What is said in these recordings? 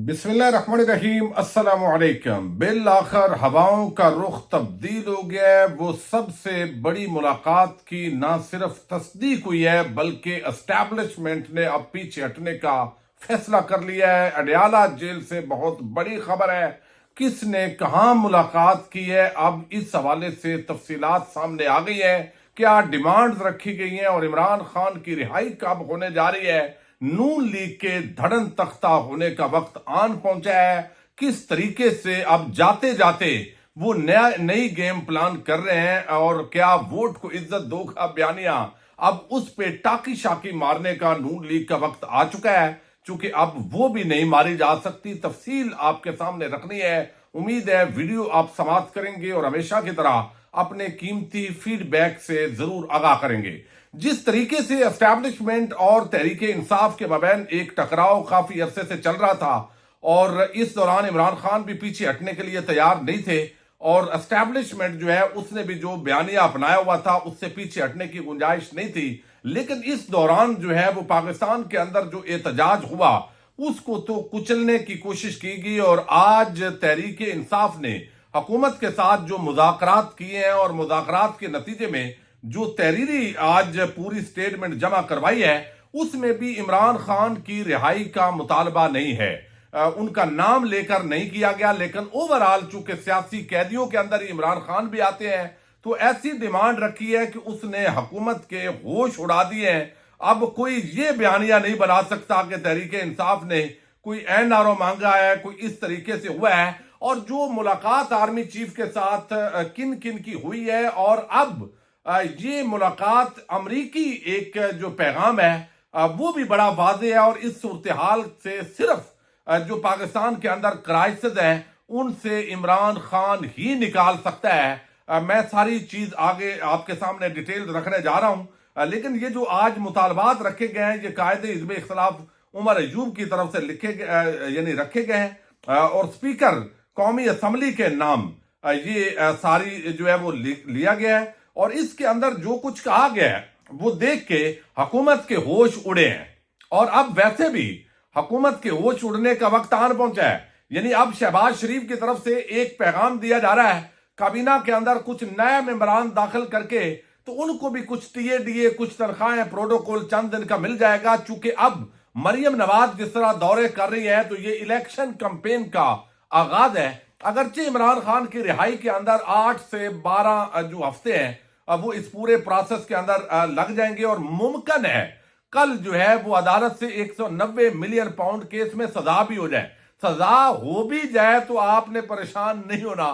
बिस्मिल्लाह रहमान रहीम। अस्सलाम वालेकुम। बिल आखिर हवाओं का रुख तब्दील हो गया है। वो सबसे बड़ी मुलाकात की ना सिर्फ तस्दीक हुई है बल्कि एस्टैब्लिशमेंट ने अब पीछे हटने का फैसला कर लिया है। अडयाला जेल से बहुत बड़ी खबर है। किसने कहाँ मुलाकात की है, अब इस हवाले से तफसीलात सामने आ गई है। क्या डिमांड्स रखी गई हैं और इमरान खान की रिहाई कब होने जा रही है। नून लीग के धड़न तख्ता होने का वक्त आन पहुंचा है। किस तरीके से अब जाते जाते वो नई गेम प्लान कर रहे हैं और क्या वोट को इज्जत दो का बयानिया अब उस पे टाकी शाकी मारने का नून लीग का वक्त आ चुका है। चूंकि अब वो भी नहीं मारी जा सकती। तफसील आपके सामने रखनी है। उम्मीद है वीडियो आप समाप्त करेंगे और हमेशा की तरह अपने कीमती फीडबैक से जरूर आगाह करेंगे। जिस तरीके से एस्टैब्लिशमेंट और तहरीके इंसाफ के मबैन एक टकराव काफी अरसे से चल रहा था और इस दौरान इमरान खान भी पीछे हटने के लिए तैयार नहीं थे और एस्टैब्लिशमेंट जो है उसने भी जो बयानिया अपनाया हुआ था उससे पीछे हटने की गुंजाइश नहीं थी। लेकिन इस दौरान जो है वो पाकिस्तान के अंदर जो एहतजाज हुआ उसको तो कुचलने की कोशिश की गई और आज तहरीके इंसाफ ने हुकूमत के साथ जो मुज़ाकरात किए हैं और मुज़ाकरात के नतीजे में जो तहरीरी आज पूरी स्टेटमेंट जमा करवाई है उसमें भी इमरान खान की रिहाई का मुतालबा नहीं है। उनका नाम लेकर नहीं किया गया। लेकिन ओवरऑल चूंकि सियासी कैदियों के अंदर ही इमरान खान भी आते हैं तो ऐसी डिमांड रखी है कि उसने हुकूमत के होश उड़ा दिए हैं। अब कोई ये बयानिया नहीं बना सकता कि तहरीके इंसाफ ने कोई एनआरओ मांगा है, कोई इस तरीके से हुआ है। और जो मुलाकात आर्मी चीफ के साथ किन किन की हुई है और अब ये मुलाकात अमरीकी एक जो पैगाम है वो भी बड़ा वाज़ेह है और इस सूरत हाल से सिर्फ जो पाकिस्तान के अंदर क्राइसिस है उनसे इमरान खान ही निकाल सकता है। मैं सारी चीज आगे आपके सामने डिटेल रखने जा रहा हूं। लेकिन ये जो आज मुतालबात रखे गए हैं ये कायदे हिज़्ब इख्तिलाफ उमर अयूब की तरफ से लिखे यानी रखे गए हैं और स्पीकर कौमी असम्बली के नाम ये सारी जो है वो लिया गया है और इसके अंदर जो कुछ कहा गया है वो देख के हुकूमत के होश उड़े हैं। और अब वैसे भी हुकूमत के होश उड़ने का वक्त आन पहुंचा है। यानी अब शहबाज शरीफ की तरफ से एक पैगाम दिया जा रहा है काबीना के अंदर कुछ नए मेंबरान दाखिल करके तो उनको भी कुछ टीए कुछ तनख्वाहें प्रोटोकॉल चंद दिन का मिल जाएगा। चूंकि अब मरियम नवाज जिस तरह दौरे कर रही है तो ये इलेक्शन कैंपेन का आगाज है। अगरचे इमरान खान की रिहाई के अंदर 8 से 12 जो हफ्ते हैं अब वो इस पूरे प्रोसेस के अंदर लग जाएंगे और मुमकिन है कल जो है वो अदालत से 190 मिलियन पाउंड केस में सजा भी हो जाए। सजा हो भी जाए तो आपने परेशान नहीं होना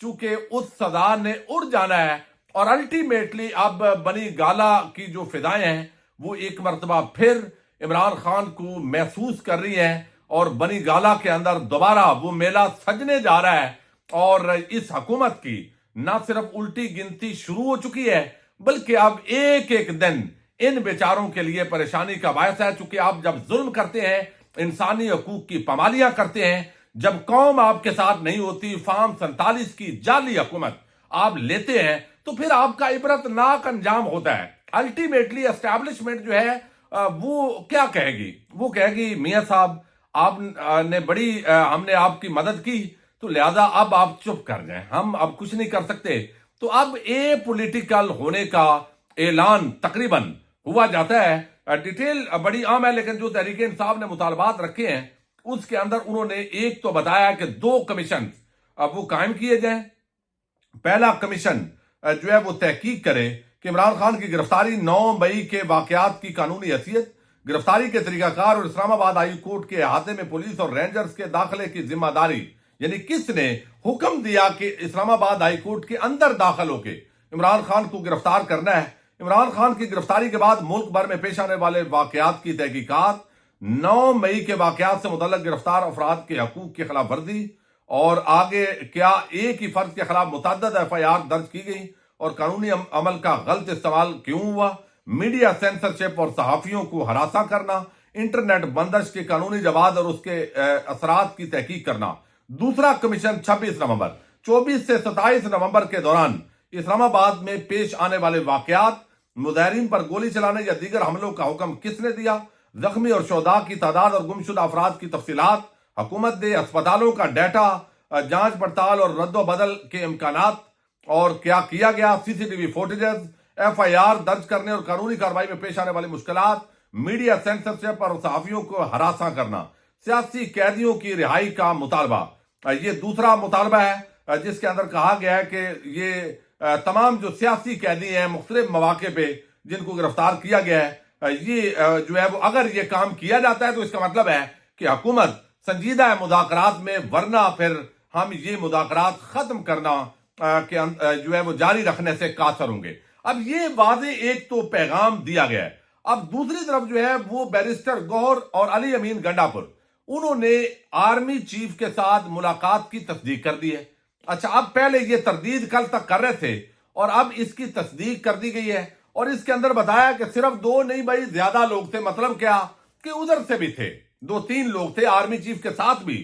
चूंकि उस सजा ने उड़ जाना है और अल्टीमेटली अब बनी गाला की जो फिदाएं हैं वो एक मरतबा फिर इमरान खान को महसूस कर रही हैं और बनी गाला के अंदर दोबारा वो मेला सजने जा रहा है। और इस हुकूमत की ना सिर्फ उल्टी गिनती शुरू हो चुकी है बल्कि अब एक एक दिन इन बेचारों के लिए परेशानी का बायस है। चूंकि आप जब जुल्म करते हैं, इंसानी हकूक की पामालियां करते हैं, जब कौम आपके साथ नहीं होती, फार्म 47 की जाली हुकूमत आप लेते हैं तो फिर आपका इबरतनाक अंजाम होता है। अल्टीमेटली एस्टैब्लिशमेंट जो है वो क्या कहेगी, वो कहेगी मियां साहब आपने बड़ी हमने आपकी मदद की तो लिहाजा अब आप चुप कर जाएं, हम अब कुछ नहीं कर सकते। तो अब ए पॉलिटिकल होने का ऐलान तकरीबन हुआ जाता है। डिटेल बड़ी आम है लेकिन जो तहरीके इंसाफ ने मुतालबात रखे हैं उसके अंदर उन्होंने एक तो बताया कि 2 कमीशन अब वो कायम किए जाएं। पहला कमीशन जो है वो तहकीक करे कि इमरान खान की गिरफ्तारी 9 मई के वाकयात की कानूनी हैसियत, गिरफ्तारी के तरीकाकार और इस्लामाबाद हाई कोर्ट के अहाते में पुलिस और रेंजर्स के दाखिले की जिम्मेदारी, यानी किसने हुक्म दिया कि इस्लामाबाद हाई कोर्ट के अंदर दाखिल होकर इमरान खान को गिरफ्तार करना है। इमरान खान की गिरफ्तारी के बाद मुल्क भर में पेश आने वाले वाकयात की तहकीकात, 9 मई के वाकयात से मुतल्लक गिरफ्तार अफराद के हकूक की खिलाफ वर्जी और आगे क्या एक ही फर्द के खिलाफ मुतअद्दिद FIR दर्ज की गई और कानूनी अमल का गलत इस्तेमाल क्यों हुआ, मीडिया सेंसरशिप और सहाफियों को हरासा करना, इंटरनेट बंदिश के कानूनी जवाब और उसके असरात की तहकीक करना। दूसरा कमीशन 26 नवंबर 24 से 27 नवंबर के दौरान इस्लामाबाद में पेश आने वाले वाकयात, मुजाहिरीन पर गोली चलाने या दीगर हमलों का हुक्म किसने दिया, जख्मी और शोदा की तादाद और गुमशुदा अफराद की तफसीलात, حکومت نے اسپتالوں کا ڈیٹا، جانچ پڑتال اور رد و بدل کے امکانات اور کیا کیا گیا، C C T V footages, F I R درج کرنے اور قانونی کارروائی میں پیش آنے والی مشکلات، میڈیا سینسرشپ اور صحافیوں کو ہراساں کرنا، سیاسی قیدیوں کی رہائی کا مطالبہ۔ یہ دوسرا مطالبہ ہے جس کے اندر کہا گیا ہے کہ یہ تمام جو سیاسی قیدی ہیں مختلف مواقع پہ جن کو گرفتار کیا گیا ہے، یہ جو ہے وہ اگر یہ کام کیا جاتا ہے تو اس کا مطلب ہے کہ حکومت سنجیدہ ہے مذاکرات میں، ورنہ پھر ہم یہ مذاکرات ختم کرنا کہ جو ہے وہ جاری رکھنے سے قاصر ہوں گے۔ اب یہ واضح ایک تو پیغام دیا گیا ہے۔ اب دوسری طرف جو ہے وہ بیرسٹر گوہر اور علی امین گنڈا پور، انہوں نے آرمی چیف کے ساتھ ملاقات کی تصدیق کر دی ہے۔ اچھا، اب پہلے یہ تردید کل تک کر رہے تھے اور اب اس کی تصدیق کر دی گئی ہے، اور اس کے اندر بتایا کہ صرف 2 نہیں بھائی زیادہ لوگ تھے۔ مطلب کیا کہ ادھر سے بھی تھے، 2-3 لوگ تھے آرمی چیف کے ساتھ بھی،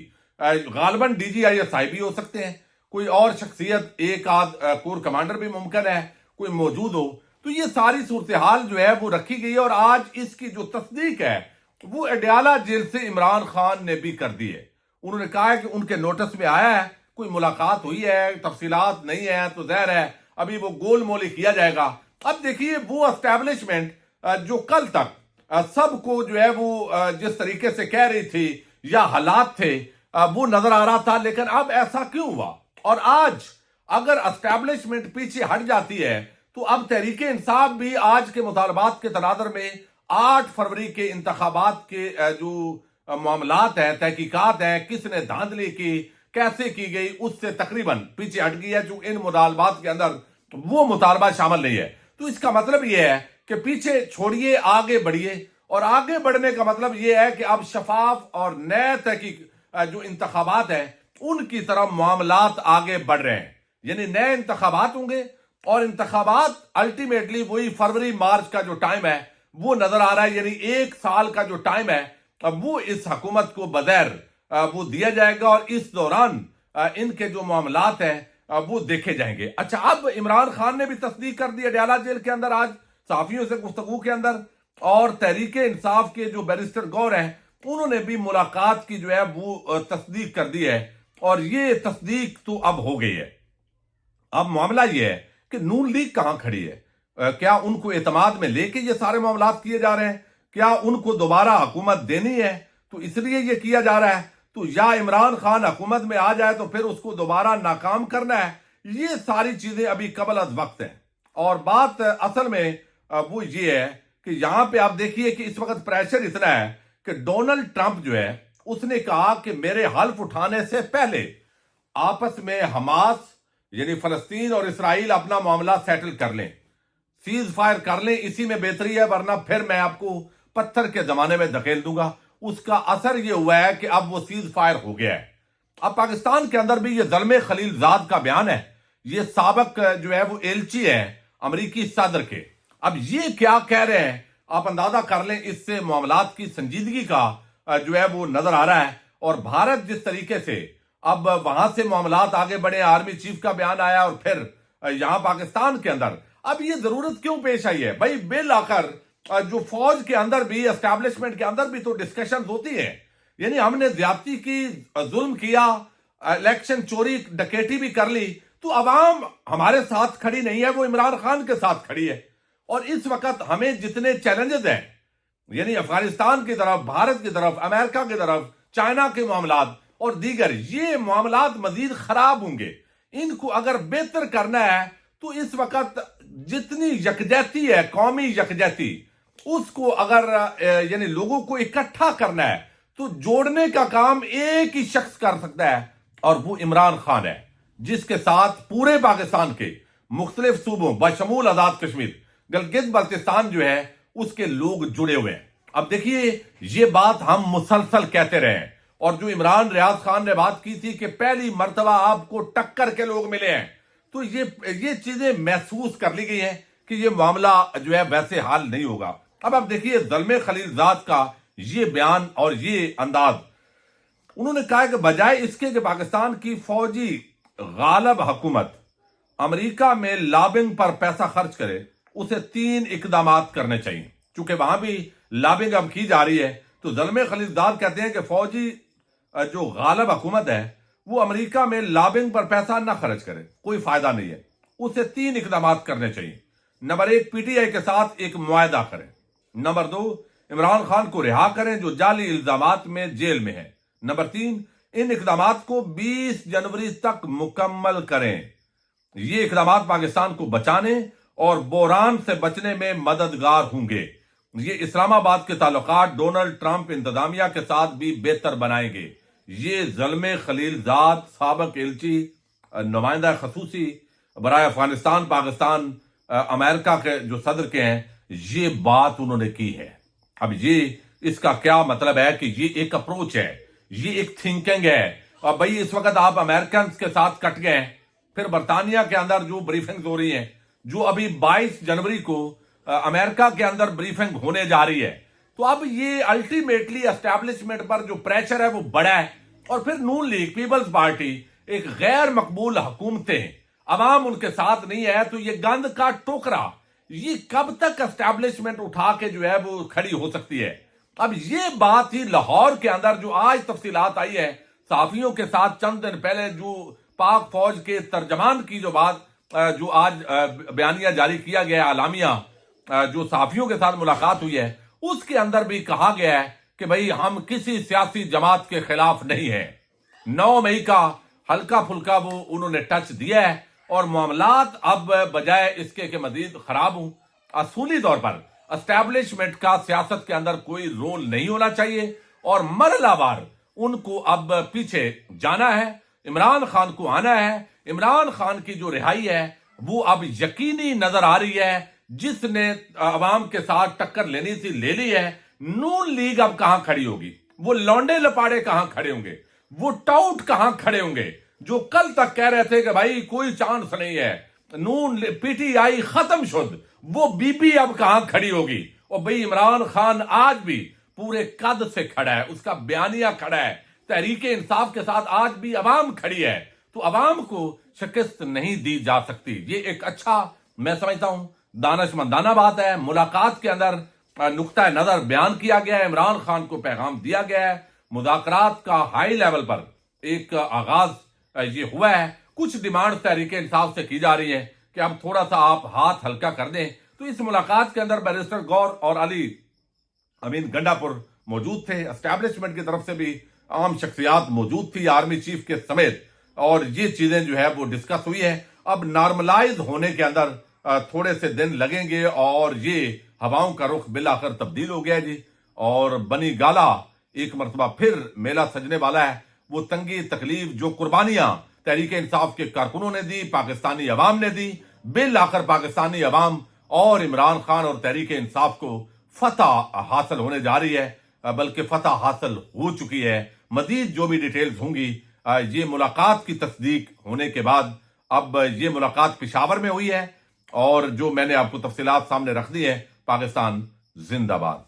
غالباً D G I S I بھی ہو سکتے ہیں، کوئی اور شخصیت، ایک آدھ کور کمانڈر بھی ممکن ہے کوئی موجود ہو۔ تو یہ ساری صورتحال جو ہے وہ رکھی گئی ہے، اور آج اس کی جو تصدیق ہے وہ اڈیالہ جیل سے عمران خان نے بھی کر دی ہے۔ انہوں نے کہا ہے کہ ان کے نوٹس میں آیا ہے، کوئی ملاقات ہوئی ہے، تفصیلات نہیں ہے تو ظاہر ہے ابھی وہ گول مولی کیا جائے گا۔ اب دیکھیے وہ اسٹیبلشمنٹ جو کل تک سب کو جو ہے وہ جس طریقے سے کہہ رہی تھی یا حالات تھے وہ نظر آ رہا تھا، لیکن اب ایسا کیوں ہوا؟ اور آج اگر اسٹیبلشمنٹ پیچھے ہٹ جاتی ہے تو اب تحریک انصاف بھی آج کے مطالبات کے تناظر میں 8 فروری کے انتخابات کے جو معاملات ہیں، تحقیقات ہیں، کس نے دھاندلی کی، کیسے کی گئی، اس سے تقریباً پیچھے ہٹ گئی ہے، جو ان مطالبات کے اندر وہ مطالبہ شامل نہیں ہے۔ تو اس کا مطلب یہ ہے کہ پیچھے چھوڑیے، آگے بڑھیے، اور آگے بڑھنے کا مطلب یہ ہے کہ اب شفاف اور نئے تحقیق جو انتخابات ہیں ان کی طرف معاملات آگے بڑھ رہے ہیں، یعنی نئے انتخابات ہوں گے، اور انتخابات الٹیمیٹلی وہی فروری مارچ کا جو ٹائم ہے وہ نظر آ رہا ہے، یعنی 1 سال کا جو ٹائم ہے وہ اس حکومت کو بظاہر وہ دیا جائے گا، اور اس دوران ان کے جو معاملات ہیں وہ دیکھے جائیں گے۔ اچھا، اب عمران خان نے بھی تصدیق کر دی اڈیالہ جیل کے اندر آج صحافیوں سے گفتگو کے اندر، اور تحریک انصاف کے جو بیرسٹر گور ہیں انہوں نے بھی ملاقات کی جو ہے وہ تصدیق کر دی ہے، اور یہ تصدیق تو اب ہو گئی ہے۔ اب معاملہ یہ ہے کہ نون لیگ کہاں کھڑی ہے؟ کیا ان کو اعتماد میں لے کے یہ سارے معاملات کیے جا رہے ہیں؟ کیا ان کو دوبارہ حکومت دینی ہے تو اس لیے یہ کیا جا رہا ہے؟ تو یا عمران خان حکومت میں آ جائے تو پھر اس کو دوبارہ ناکام کرنا ہے؟ یہ ساری چیزیں ابھی قبل از وقت ہیں، اور بات اصل میں وہ یہ ہے کہ یہاں پہ آپ دیکھیے کہ اس وقت پریشر اتنا ہے کہ ڈونلڈ ٹرمپ جو ہے اس نے کہا کہ میرے حلف اٹھانے سے پہلے آپس میں حماس یعنی فلسطین اور اسرائیل اپنا معاملہ سیٹل کر لیں، سیز فائر کر لیں، اسی میں بہتری ہے، ورنہ پھر میں آپ کو پتھر کے زمانے میں دھکیل دوں گا۔ اس کا اثر یہ ہوا ہے کہ اب وہ سیز فائر ہو گیا ہے۔ اب پاکستان کے اندر بھی یہ زلمے خلیل زاد کا بیان ہے، یہ سابق جو ہے وہ ایلچی ہے امریکی صدر کے۔ اب یہ کیا کہہ رہے ہیں آپ اندازہ کر لیں، اس سے معاملات کی سنجیدگی کا جو ہے وہ نظر آ رہا ہے، اور بھارت جس طریقے سے اب وہاں سے معاملات آگے بڑھے، آرمی چیف کا بیان آیا، اور پھر یہاں پاکستان کے اندر اب یہ ضرورت کیوں پیش آئی ہے؟ بھائی بالآخر جو فوج کے اندر بھی، اسٹیبلشمنٹ کے اندر بھی تو ڈسکشنز ہوتی ہیں، یعنی ہم نے زیادتی کی، ظلم کیا، الیکشن چوری ڈکیٹی بھی کر لی، تو عوام ہمارے ساتھ کھڑی نہیں ہے، وہ عمران خان کے ساتھ کھڑی ہے۔ اور اس وقت ہمیں جتنے چیلنجز ہیں، یعنی افغانستان کی طرف، بھارت کی طرف، امریکہ کی طرف، چائنا کے معاملات اور دیگر، یہ معاملات مزید خراب ہوں گے۔ ان کو اگر بہتر کرنا ہے تو اس وقت جتنی یکجہتی ہے، قومی یکجہتی، اس کو اگر یعنی لوگوں کو اکٹھا کرنا ہے تو جوڑنے کا کام ایک ہی شخص کر سکتا ہے، اور وہ عمران خان ہے، جس کے ساتھ پورے پاکستان کے مختلف صوبوں بشمول آزاد کشمیر، گلگت بلتستان جو ہے اس کے لوگ جڑے ہوئے ہیں۔ اب دیکھیے یہ بات ہم مسلسل کہتے رہے ہیں، اور جو عمران ریاض خان نے بات کی تھی کہ پہلی مرتبہ آپ کو ٹکر کے لوگ ملے ہیں، تو یہ چیزیں محسوس کر لی گئی ہیں کہ یہ معاملہ جو ہے ویسے حال نہیں ہوگا۔ اب آپ دیکھیے زلمے خلیل زاد کا یہ بیان اور یہ انداز، انہوں نے کہا کہ بجائے اس کے کہ پاکستان کی فوجی غالب حکومت امریکہ میں لابنگ پر پیسہ خرچ کرے، اسے 3 اقدامات کرنے چاہیے۔ چونکہ وہاں بھی لابنگ اب کی جا رہی ہے، تو زلمے خلیل زاد کہتے ہیں کہ فوجی जो गालिब हुकूमत है वो अमेरिका में लॉबिंग पर पैसा ना खर्च करे, कोई फायदा नहीं है। उसे 3 इकदाम करने चाहिए। नंबर 1, पीटीआई के साथ एक मुआहदा करें। नंबर 2, इमरान खान को रिहा करें जो जाली इल्जामात में जेल में है। नंबर 3, इन इकदाम को 20 जनवरी तक मुकम्मल करें। ये इकदाम पाकिस्तान को बचाने और बहरान से बचने में मददगार होंगे। ये इस्लामाबाद के ताल्लुकात डोनाल्ड ट्रंप इंतजामिया के साथ भी बेहतर बनाएंगे। ये ज़ल्मे खलीलजाद साबिक एलची नुमाइंदा खसूसी बराए अफगानिस्तान पाकिस्तान अमेरिका के जो सदर के हैं, ये बात उन्होंने की है। अब ये इसका क्या मतलब है कि ये एक अप्रोच है, ये एक थिंकिंग है। और भाई इस वक्त आप अमेरिकन के साथ कट गए, फिर बरतानिया के अंदर जो ब्रीफिंग हो रही है, जो अभी 22 जनवरी को अमेरिका के अंदर ब्रीफिंग होने जा रही है, तो अब ये अल्टीमेटली एस्टैब्लिशमेंट पर जो प्रेशर है वो बड़ा है। और फिर नून लीग पीपल्स पार्टी एक गैर मकबूल हुकूमतें, अवाम उनके साथ नहीं है, तो ये गंद का टोकरा ये कब तक एस्टैब्लिशमेंट उठा के जो है वो खड़ी हो सकती है। अब ये बात ही लाहौर के अंदर जो आज तफसीलात आई है, सहाफियों के साथ चंद दिन पहले जो पाक फौज के तर्जमान की जो बात जो आज बयानिया जारी किया गया, आलामिया जो सहाफियों के साथ मुलाकात हुई है, उसके अंदर भी कहा गया है कि भाई हम किसी सियासी जमात के खिलाफ नहीं है। 9 मई का हल्का फुल्का वो उन्होंने टच दिया है और मामलात अब बजाय इसके के मजीद खराब हों। असूली तौर पर एस्टैब्लिशमेंट का सियासत के अंदर कोई रोल नहीं होना चाहिए और मरलावार उनको अब पीछे जाना है। इमरान खान को आना है। इमरान खान की जो रिहाई है वो अब यकीनी नजर आ रही है। जिसने अवाम के साथ टक्कर लेनी थी ले ली है। नून लीग अब कहां खड़ी होगी, वो लौंडे लपाड़े कहां खड़े होंगे, वो टाउट कहां खड़े होंगे जो कल तक कह रहे थे कि भाई कोई चांस नहीं है, नून पीटीआई खत्म शुद्ध, वो बीबी अब कहां खड़ी होगी। और भाई इमरान खान आज भी पूरे कद से खड़ा है, उसका बयानिया खड़ा है, तहरीक इंसाफ के साथ आज भी अवाम खड़ी है, तो अवाम को शिकस्त नहीं दी जा सकती। ये एक अच्छा, मैं समझता हूं, दानशमंदाना बात है। मुलाकात के अंदर नुक्ता नजर बयान किया गया है, इमरान खान को पैगाम दिया गया है, मुज़ाकरात का हाई लेवल पर एक आगाज ये हुआ है। कुछ डिमांड तहरीक इंसाफ से की जा रही है कि अब थोड़ा सा आप हाथ हल्का कर दें। तो इस मुलाकात के अंदर बैरिस्टर गौर और अली अमीन गंडापुर मौजूद थे। एस्टैब्लिशमेंट की तरफ से भी आम शख्सियात मौजूद थी, आर्मी चीफ के समेत, और ये चीजें जो है वो डिस्कस हुई है। अब नॉर्मलाइज होने के अंदर थोड़े से दिन लगेंगे और ये हवाओं का रुख बिलाखिर तब्दील हो गया जी। और बनी गाला एक मरतबा फिर मेला सजने वाला है। वो तंगी तकलीफ जो कुर्बानियां तहरीक इंसाफ के कारकुनों ने दी, पाकिस्तानी अवाम ने दी, बिल आखिर पाकिस्तानी अवाम और इमरान खान और तहरीक इंसाफ को फतह हासिल होने जा रही है, बल्कि फतह हासिल हो चुकी है। मजीद जो भी डिटेल्स होंगी ये मुलाकात की तस्दीक होने के बाद। अब ये मुलाकात पेशावर में हुई है और जो मैंने आपको तफसीलात सामने रख दी है। पाकिस्तान जिंदाबाद।